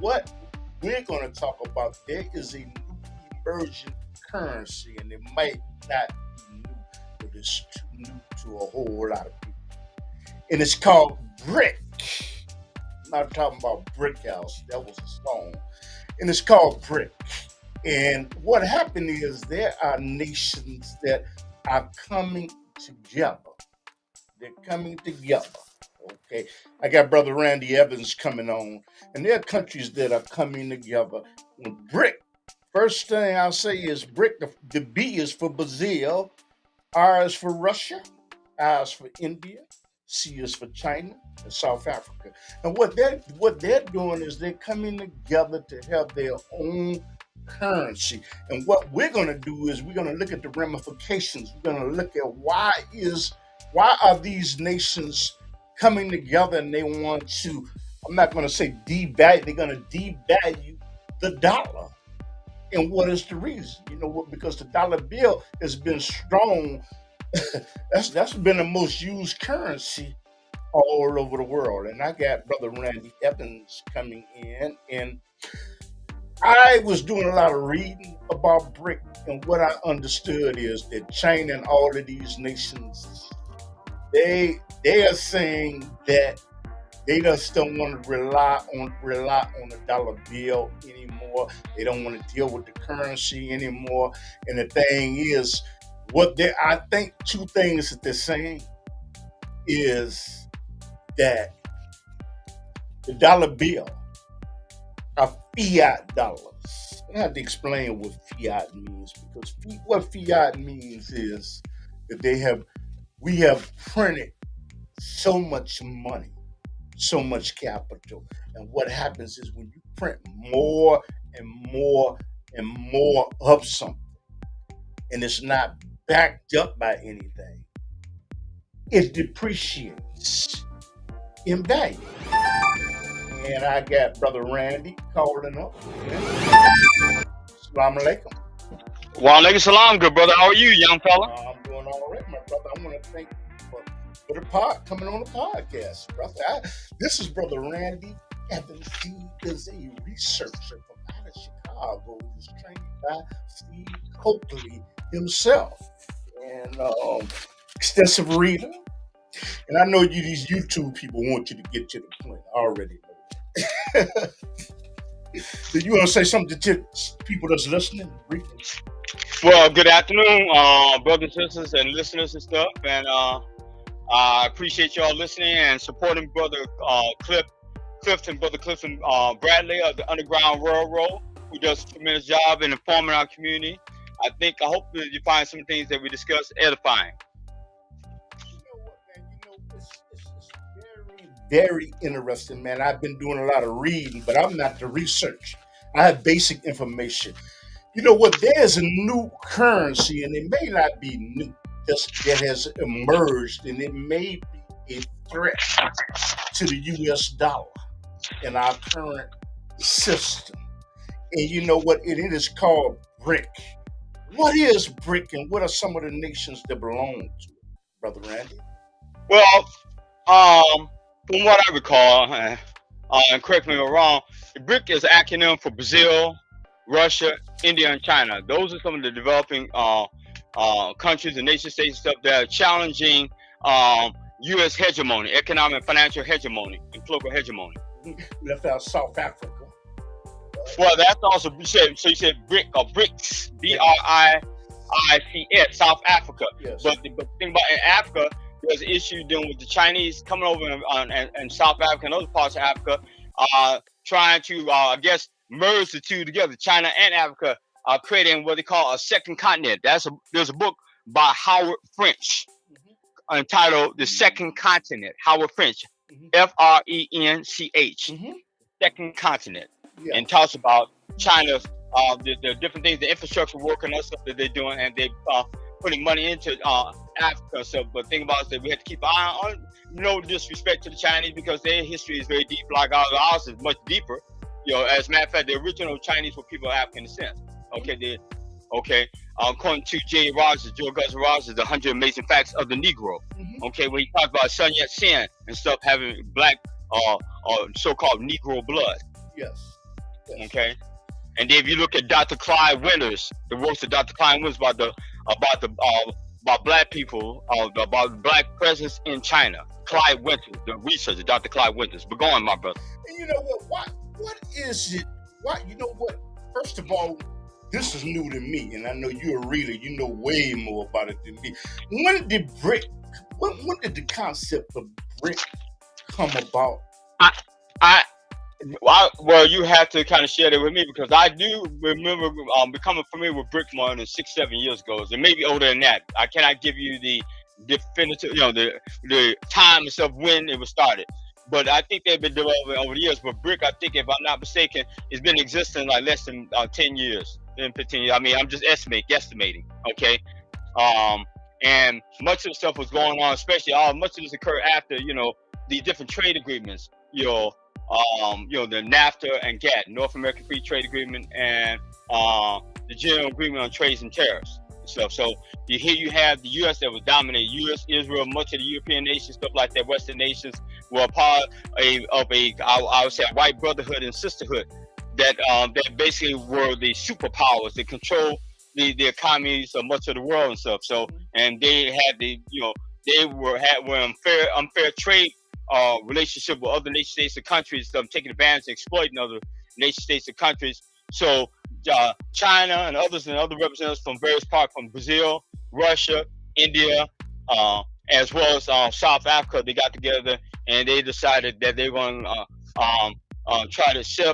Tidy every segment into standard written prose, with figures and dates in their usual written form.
What we're going to talk about, there is a new emerging currency, and it might not be new, but it's too new to a whole lot of people. And it's called BRIC. I'm not talking about Brick House, that was a song. And it's called BRIC. And what happened is there are nations that are coming together. They're coming together. Okay. I got Brother Randy Evans coming on. And there are countries that are coming together. And BRIC, first thing I'll say is BRIC, the B is for Brazil, R is for Russia, I is for India, C is for China, and South Africa. And what they're doing is they're coming together to have their own currency. And what we're going to do is we're going to look at the ramifications. We're going to look at why are these nations coming together, and they want to, I'm not going to say devalue, they're going to devalue the dollar. And what is the reason? You know what? Because the dollar bill has been strong. that's been the most used currency all over the world. And I got Brother Randy Evans coming in, and I was doing a lot of reading about BRIC, and what I understood is that China and all of these nations, they are saying that they just don't want to rely on the dollar bill anymore. They don't want to deal with the currency anymore. And the thing is, I think two things that they're saying is that the dollar bill are fiat dollars. I have to explain what fiat means, because what fiat means is that we have printed so much money, so much capital. And what happens is when you print more and more and more of something, and it's not backed up by anything, it depreciates in value. And I got Brother Randy calling up. Assalamu alaikum. Wa alaikum salam, good brother. How are you, young fella? I'm doing all right, my brother. I want to thank you for coming on the podcast, brother. This is Brother Randy Evans. He is a researcher from out of Chicago. He was trained by Steve Coakley himself, and extensive reader. And I know these YouTube people want you to get to the point. I already know that. Do you want to say something to people that's listening briefly? Well, good afternoon, brothers and sisters and listeners and stuff. And I appreciate y'all listening and supporting Brother Clifton Bradley of the Underground Railroad, who does a tremendous job in informing our community. I hope that you find some things that we discuss edifying. You know what, man? It's very, very interesting, man. I've been doing a lot of reading, but I'm not the research. I have basic information. You know what? There's a new currency, and it may not be new, that has emerged, and it may be a threat to the U.S. dollar in our current system. And you know what? It is called BRIC. What is BRIC, and what are some of the nations that belong to it, Brother Randy? Well, from what I recall, and correct me if I'm wrong, the BRIC is an acronym for Brazil, Russia, India, and China. Those are some of the developing countries and nation states and stuff that are challenging U.S. hegemony, economic and financial hegemony, and political hegemony. Left out South Africa. Well, that's also, so you said BRIC or BRICS, BRICS, South Africa. Yes. But the thing about in Africa, there's an issue dealing with the Chinese coming over and South Africa and other parts of Africa, trying to, I guess, merge the two together, China and Africa, creating what they call a second continent. There's a book by Howard French entitled "The Second Continent." Howard French, French, Second Continent, and talks about China's the different things, the infrastructure work and other stuff that they're doing, and they putting money into Africa. So, but the thing about it is that we have to keep an eye on. No disrespect to the Chinese, because their history is very deep, like ours is much deeper. You know, as a matter of fact, the original Chinese were people of African descent. Okay, according to George Rogers, the 100 Amazing Facts of the Negro. Okay, where he talks about Sun Yat-sen and stuff having black or so-called Negro blood. Yes. Okay. And then if you look at Dr. Clyde Winters, the works of Dr. Clyde Winters about black people, about black presence in China. Clyde Winters, the researcher, Dr. Clyde Winters. But go on, my brother. And you know what? What is it? Why? You know what? First of all, this is new to me, and I know you're a reader. You know way more about it than me. When did BRIC? When did the concept of BRIC come about? Well, you have to kind of share that with me, because I do remember becoming familiar with BRIC more than 6-7 years ago, and maybe older than that. I cannot give you the definitive, the time and stuff when it was started. But I think they've been developing over the years. But BRIC, I think, if I'm not mistaken, it's been existing like less than 10 years, 15 years. I mean, I'm just guesstimating. Okay. And much of the stuff was going on, especially much of this occurred after, the different trade agreements, the NAFTA and GATT, North American Free Trade Agreement, and the General Agreement on Trades and Tariffs and stuff. So here you have the U.S. that was dominating. U.S., Israel, much of the European nations, stuff like that, Western nations were a part of I would say, a white brotherhood and sisterhood that basically were the superpowers that control the economies of much of the world and stuff. So, and they had they were unfair trade relationship with other nation states and countries, taking advantage and exploiting other nation states and countries. So China and other representatives from various parts, from Brazil, Russia, India, as well as South Africa, they got together and they decided that they're going to try to set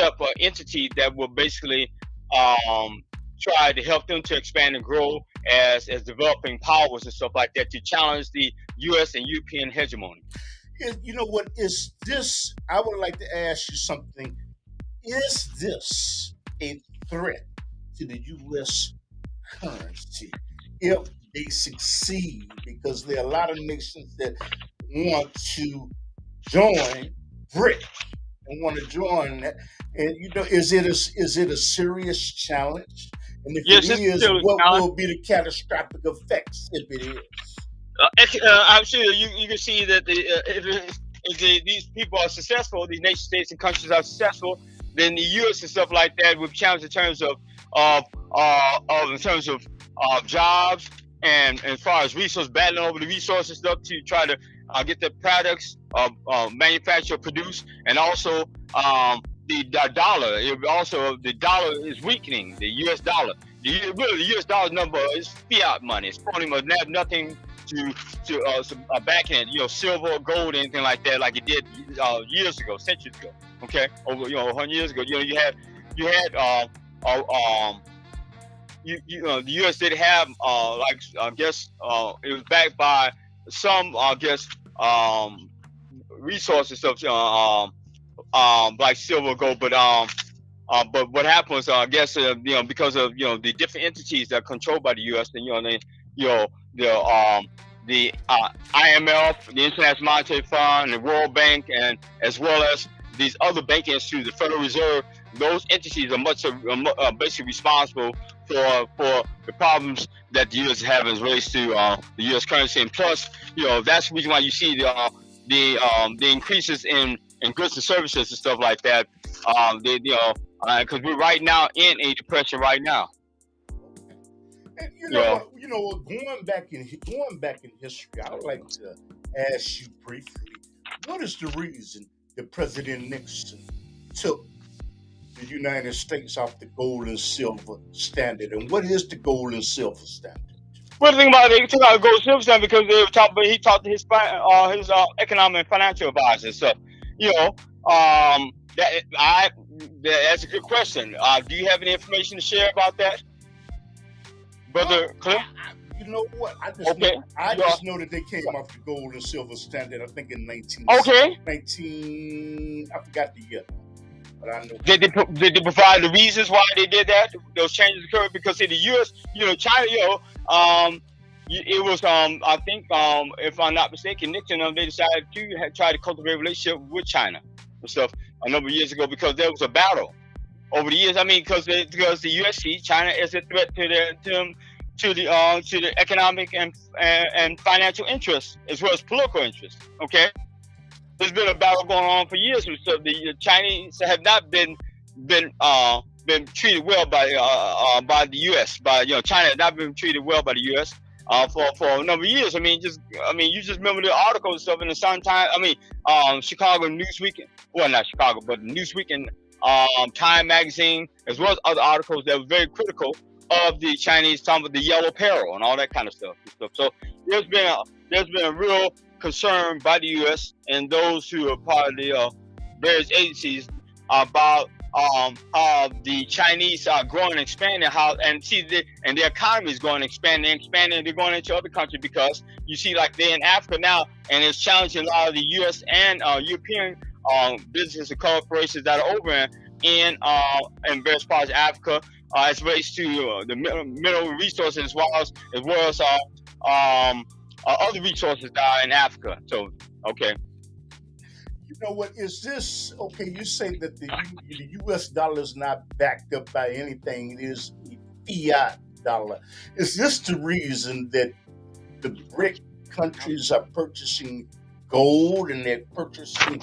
up entities that will basically try to help them to expand and grow as developing powers and stuff like that, to challenge the U.S. and European hegemony. You know what is this? I would like to ask you something. Is this a threat to the U.S. currency if they succeed? Because there are a lot of nations that want to join BRIC and want to join that. And is it a serious challenge? And if yes, it is, what will be the catastrophic effects if it is? I'm sure you can see that if these people are successful, these nation states and countries are successful, then the U.S. and stuff like that will be challenged in terms of jobs and as far as resources, battling over the resources stuff to try to get the products manufactured, produced, and also the dollar. The dollar is weakening. The U.S. dollar. The U.S. dollar number is fiat money. It's phony, but have nothing to backing it. Silver, gold, anything like that, like it did years ago, centuries ago. Okay, over 100 years ago. The U.S. did have I guess it was backed by some resources stuff like silver, gold, but what happened was because of the different entities that are controlled by the U.S. and the IMF, the International Monetary Fund, the World Bank, and as well as these other banking institutions, the Federal Reserve. Those entities are basically responsible for the problems that the U.S. have as relates to the U.S. currency, and plus, that's the reason why you see the increases in goods and services and stuff like that. Because we're right now in a depression right now. And going back in history, I would like to ask you briefly, what is the reason that President Nixon took the United States off the gold and silver standard? And what is the gold and silver standard? Well, the thing about it, they took out the gold and silver standard because he talked to his economic and financial advisors. So, that's a good question. Do you have any information to share about that, Brother Cliff? You know what? I just know that they came off the gold and silver standard, I think in 19. I forgot the year. But I know. Did they provide the reasons why they did that? Those changes occurred because in the U.S., China, it was I think if I'm not mistaken, Nixon they decided to try to cultivate a relationship with China and stuff a number of years ago because there was a battle over the years. I mean, because the U.S. sees China as a threat to the economic and financial interests as well as political interests. Okay. there's been a battle going on for years. So the Chinese have not been treated well by the U.S. China has not been treated well by the U.S. For a number of years. You just remember the articles and stuff in the Sun Times. Chicago Newsweek. Well, not Chicago, but Newsweek and Time magazine, as well as other articles that were very critical of the Chinese, talking about the yellow peril and all that kind of stuff. So there's been a real concern by the U.S. and those who are part of the various agencies about how the Chinese are growing and expanding, and their economy is growing and expanding. They're going into other countries because you see, like they're in Africa now, and it's challenging a lot of the U.S. and European businesses and corporations that are over in various parts of Africa, as relates to the mineral resources as well as other resources that are in Africa. So, okay. You know what? Is this okay? You say that the U.S. dollar is not backed up by anything. It is a fiat dollar. Is this the reason that the BRIC countries are purchasing gold and they're purchasing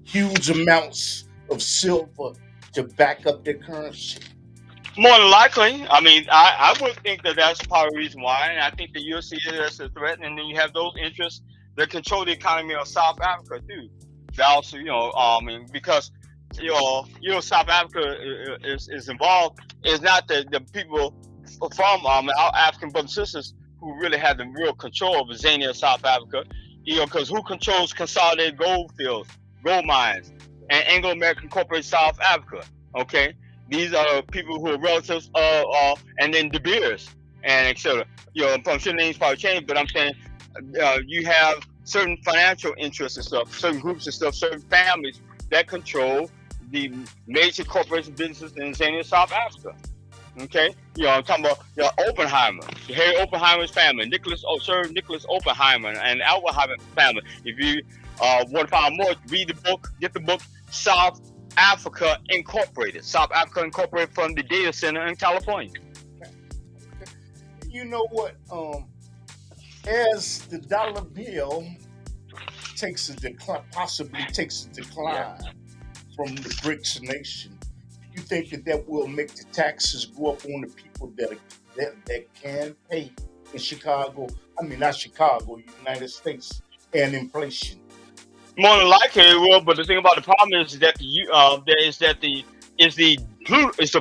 huge amounts of silver to back up their currency? More than likely. I would think that that's part of the reason why, and I think the U.S. sees it as a threat, and then you have those interests that control the economy of South Africa too. That also, because South Africa is involved. Is not the people from our African brothers and sisters who really have the real control of Zania, South Africa. Because who controls Consolidated Gold Fields, gold mines, and Anglo-American Corporate South Africa? Okay, these are people who are relatives and then De Beers and etc. I'm sure names probably change, but I'm saying you have certain financial interests and stuff, certain groups and stuff, certain families that control the major corporation businesses in Zania, South Africa. Okay, I'm talking about Oppenheimer, Harry Oppenheimer's family, Sir Nicholas Oppenheimer, and Oppenheimer family. If you want to find more, read the book, get the book South Africa Incorporated. South Africa Incorporated, from the data center in California. You know what? As the dollar bill possibly takes a decline from the BRICS nation, you think that will make the taxes go up on the people that can pay in Chicago? Not Chicago, United States, and inflation. More than likely it will, but the thing about the problem is that it's the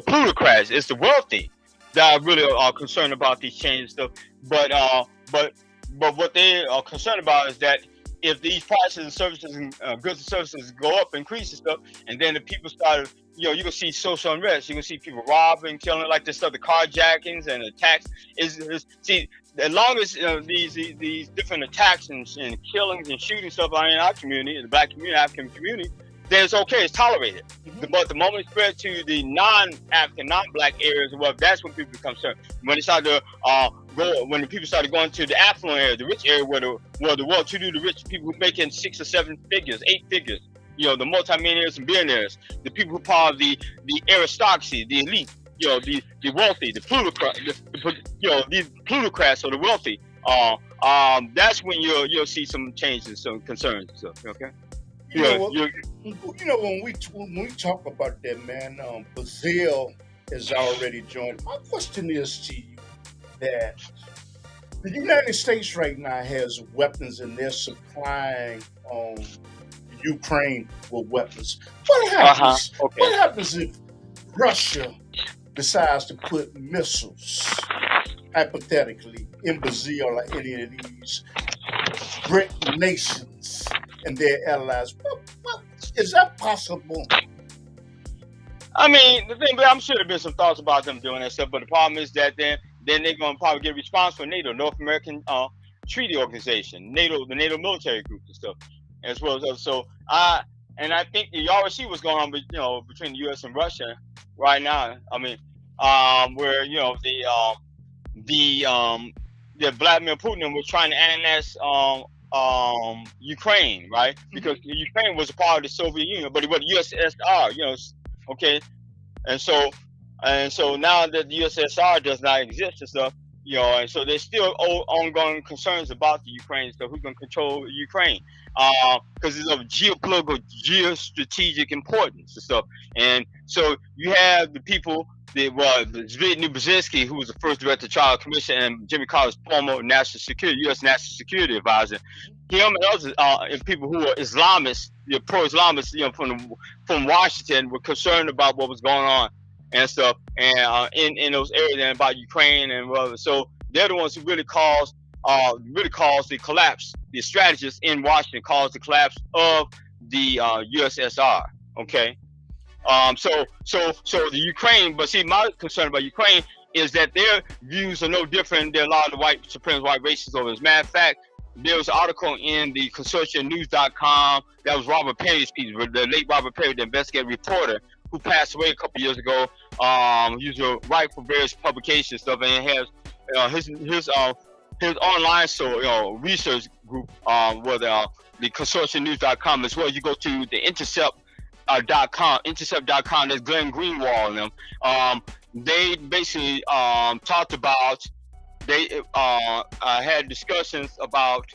plutocrats, it's the wealthy that are really concerned about these changes stuff. But what they are concerned about is that if these prices and services and goods and services go up, increase and stuff, and then the people start, you're gonna see social unrest. You're gonna see people robbing, killing, like this stuff, the carjackings and attacks. See, as long as these different attacks and killings and shooting stuff are in our community, the Black community, African community, then it's okay, it's tolerated. Mm-hmm. But the moment it spread to the non-African, non-Black areas, well, that's when people become concerned. When it started to when the people started going to the affluent area, the rich area, where the well-to-do, the rich people who making 6 or 7 figures, 8 figures, the multimillionaires and billionaires, the people who are part of the aristocracy, the elite, the wealthy, the plutocrats, these plutocrats or the wealthy. That's when you'll see some changes, some concerns and stuff. Okay. When we talk about that, man, Brazil has already joined. My question is to you that the United States right now has weapons and they're supplying Ukraine with weapons. What happens? What happens if Russia decides to put missiles, hypothetically, in Brazil or any of these BRIC nations and their allies? Is that possible? The thing, but I'm sure there's been some thoughts about them doing that stuff, but the problem is that then they're going to probably get a response from NATO, North American Treaty Organization, NATO, the NATO military group and stuff, as well as others. So I think you already see what's going on, between the U.S. and Russia right now. Where the Vladimir Putin was trying to annex Ukraine, right? Because Ukraine was a part of the Soviet Union, but it was USSR, okay, and so now that the USSR does not exist and stuff, And so there's still ongoing concerns about the Ukraine. So who's going to control Ukraine? Because it's of geopolitical, geostrategic importance and stuff. And so you have the people Zbigniew Brzezinski, who was the first director of the Trial Commission, and Jimmy Carter's former national security, U.S. national security advisor. Him and others, and people who are Islamists, pro-Islamists, from Washington, were concerned about what was going on and stuff, and in those areas and about Ukraine and whatever. So they're the ones who really caused the collapse. The strategists in Washington caused the collapse of the USSR. Okay. So the Ukraine, but see, my concern about Ukraine is that their views are no different than a lot of the white supremacist, white racists over. As a matter of fact, there was an article in the consortiumnews.com that was Robert Perry's piece, the late Robert Perry, the investigative reporter who passed away a couple years ago. He used to write for various publications stuff, and it has his online research group with the consortiumnews.com as well. You go to the intercept.com, that's Glenn Greenwald and them. They basically talked about, they had discussions about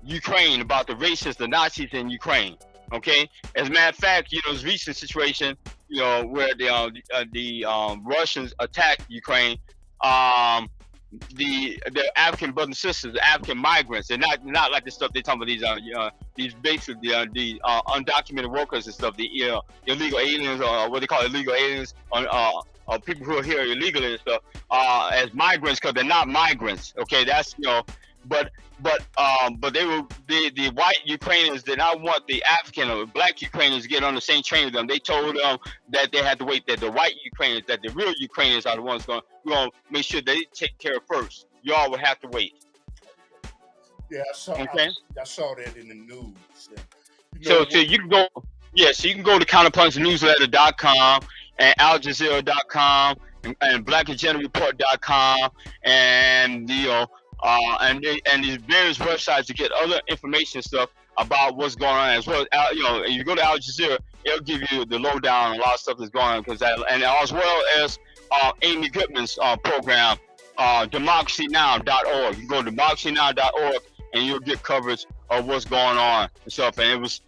Ukraine, about the racists, the Nazis in Ukraine. Okay, as a matter of fact, this recent situation, where the Russians attacked Ukraine, the African brothers and sisters, the African migrants, they're not like the stuff they talk about, these basically the undocumented workers and stuff, the illegal aliens, or what they call illegal aliens, people who are here illegally and stuff, as migrants, because they're not migrants. Okay, that's but they were the white Ukrainians did not want the African or black Ukrainians to get on the same train with them. They told them that they had to wait, that the white Ukrainians, that the real Ukrainians are the ones we're going to make sure they take care of first. Y'all will have to wait. Yeah, I saw that in the news. So you can go, so you can go to counterpunchnewsletter.com and aljazeera.com and blackagenda.report.com and and these various websites to get other information stuff about what's going on, as well as if you go to Al Jazeera, it'll give you the lowdown on a lot of stuff that's going on, and as well as Amy Goodman's program, democracynow.org. You go to democracynow.org and you'll get coverage of what's going on and stuff. And it was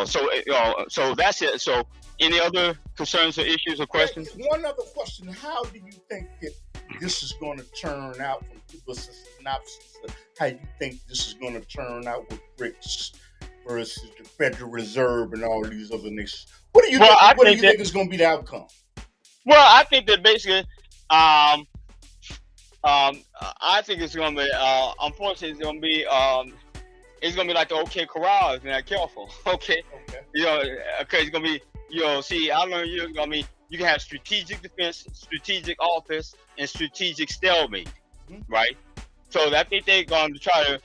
so that's it. So any other concerns or issues or questions? One other question: how do you think that this is going to turn out? From a synopsis of how you think this is going to turn out with BRICS versus the Federal Reserve and all these other nations. What do you think is going to be the outcome? Well, I think that basically, I think it's going to be, unfortunately, it's going to be like the OK Corral if you're not careful. Okay. Okay, it's going to be, see, I learned, you can have strategic defense, strategic offense, and strategic stalemate. Right, so I think they're going to try to,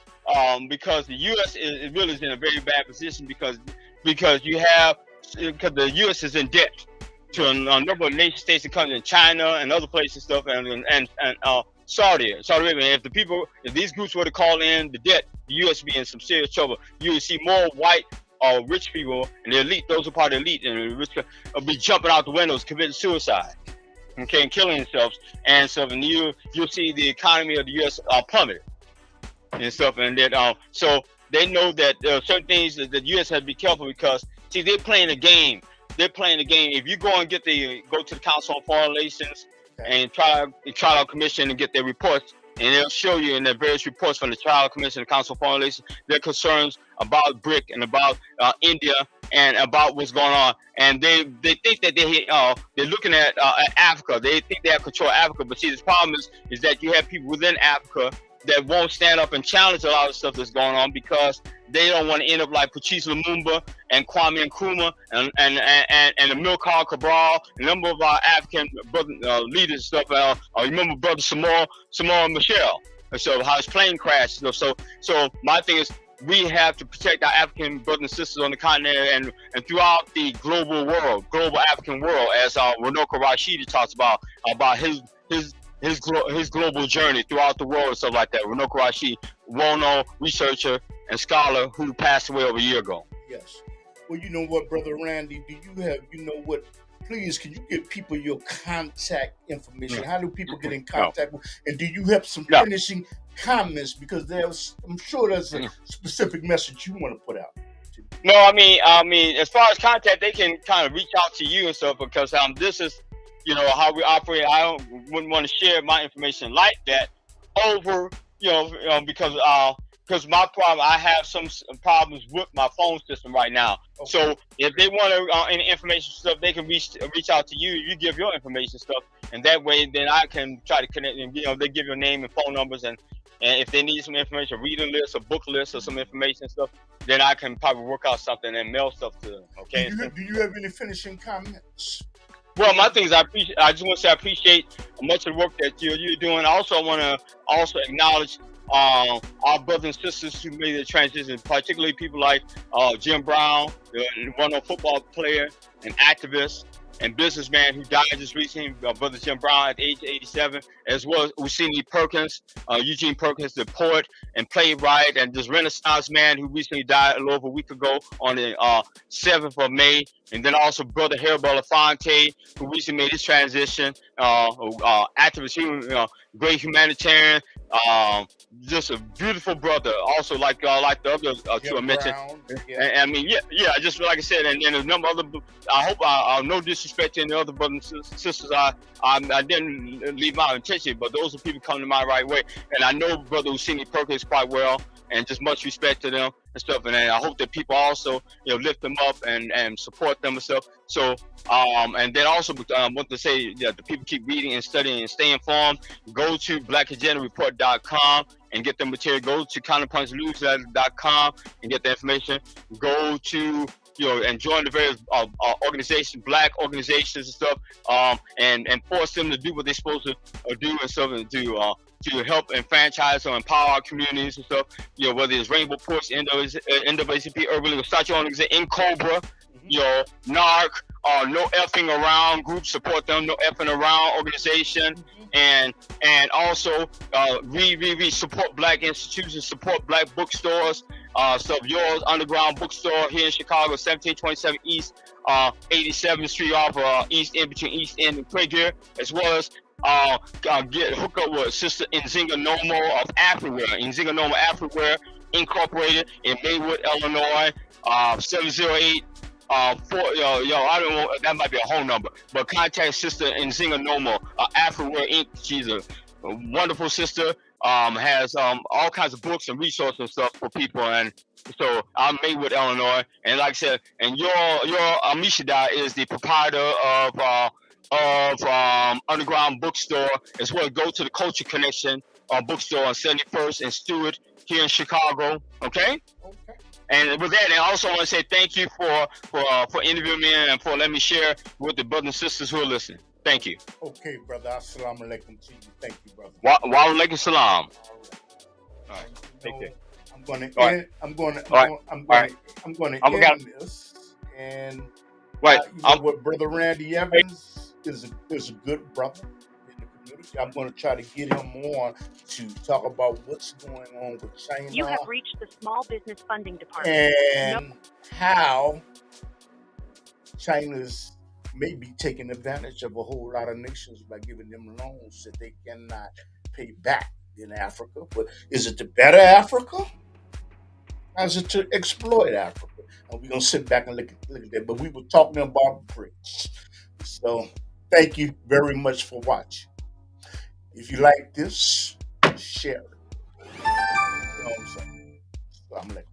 because the U.S. is really in a very bad position because the U.S. is in debt to a number of nation states and countries, China and other places stuff, and Saudi Arabia. If these groups were to call in the debt, the U.S. would be in some serious trouble. You would see more white rich people and the elite, those who are part of the elite and the rich, will be jumping out the windows, committing suicide. Okay, and killing themselves and stuff, and you'll see the economy of the U.S. plummet and stuff, and that so they know that there are certain things that the U.S. has to be careful because see they're playing a game. If you go to the Council on Foreign Relations and Trial Commission and get their reports, and they'll show you in the various reports from the Trial Commission and Council on Foreign Relations their concerns about BRIC and about India and about what's going on, and they think that they're looking at Africa. They think they have control of Africa, but see, the problem is that you have people within Africa that won't stand up and challenge a lot of stuff that's going on because they don't want to end up like Patrice Lumumba and Kwame Nkrumah and Amilcar Cabral, a number of our African leaders and stuff. Remember Brother Samora Machel, so how his plane crashed. So my thing is, we have to protect our African brothers and sisters on the continent and throughout the global African world, as Runoko Rashidi talks about his global journey throughout the world and stuff like that. Runoko Rashidi, well-known researcher and scholar who passed away over a year ago. Yes. Well, you know what, Brother Randy, do you know what please, can you give people your contact information? How do people get in No, contact with, and do you have some no. finishing comments? Because I'm sure there's a specific message you want to put out. No, I mean, as far as contact, they can kind of reach out to you and stuff because this is, how we operate. Wouldn't want to share my information like that over, because my problem, I have some problems with my phone system right now. Okay. So if they want any information stuff, they can reach out to you. You give your information stuff, and that way, then I can try to connect. And they give your name and phone numbers, and if they need some information, a reading list, a book list, or some information stuff, then I can probably work out something and mail stuff to them. Okay. Do you have any finishing comments? Well, my thing is, I just want to say I appreciate much of the work that you're doing. I also want to acknowledge our brothers and sisters who made the transition, particularly people like Jim Brown, the one football player, an activist, and businessman who died just recently, Brother Jim Brown at the age of 87, as well as Eugene Perkins, the poet and playwright, and this Renaissance man who recently died a little over a week ago on the 7th of May. And then also Brother Harold Belafonte, who recently made his transition, activist, great humanitarian, just a beautiful brother. Also like the other two I mentioned. Yeah. And, I mean, yeah, just like I said, and a number of other. I hope no disrespect to any other brothers and sisters. I didn't leave my intention, but those are people coming to mind right way. And I know Brother Eugene Perkins quite well, and just much respect to them and stuff. And I hope that people also, lift them up and support them and stuff. So, and then also want to say that the people keep reading and studying and stay informed. Go to blackagendareport.com and get the material. Go to counterpunchnewsletter.com and get the information. Go to and join the various organizations, black organizations and stuff, and force them to do what they're supposed to do and stuff, and to help enfranchise or empower our communities and stuff. Whether it's Rainbow Push, NAACP, Urban League, start your own organization, in Cobra, NARC, No Effing Around group, support them, No Effing Around organization, and also support black institutions, support black bookstores. So yours, Underground Bookstore here in Chicago, 1727 East 87th Street off East End, between East End and Prager, as well as hook up with Sister Nzinga Nomo of Afriwear. Nzinga Nomo Afriwear Incorporated in Maywood, Illinois, 708 I don't know, that might be a whole number, but contact Sister Nzinga Nomo, Afriwear Inc. She's a wonderful sister. Has all kinds of books and resources and stuff for people, and so I'm Maywood, Illinois, and like I said, and your Amishada is the proprietor of Underground Bookstore, as well. Go to the Culture Connection bookstore on 71st and Stewart here in Chicago. Okay. And with that, I also want to say thank you for interviewing me and for letting me share with the brothers and sisters who are listening. Thank you. Okay, brother. Assalamu alaikum to you. Thank you, brother. Wa alaikum salam. All right. Take care. I'm going to end this. And what Brother Randy Evans is a good brother in the community. I'm going to try to get him on to talk about what's going on with China. You have reached the Small Business Funding Department. And how China's maybe taking advantage of a whole lot of nations by giving them loans that they cannot pay back in Africa. But is it to better Africa? Or is it to exploit Africa? And we're going to sit back and look at that. But we were talking about BRICS. So thank you very much for watching. If you like this, share it. You know what I'm saying? So I'm like,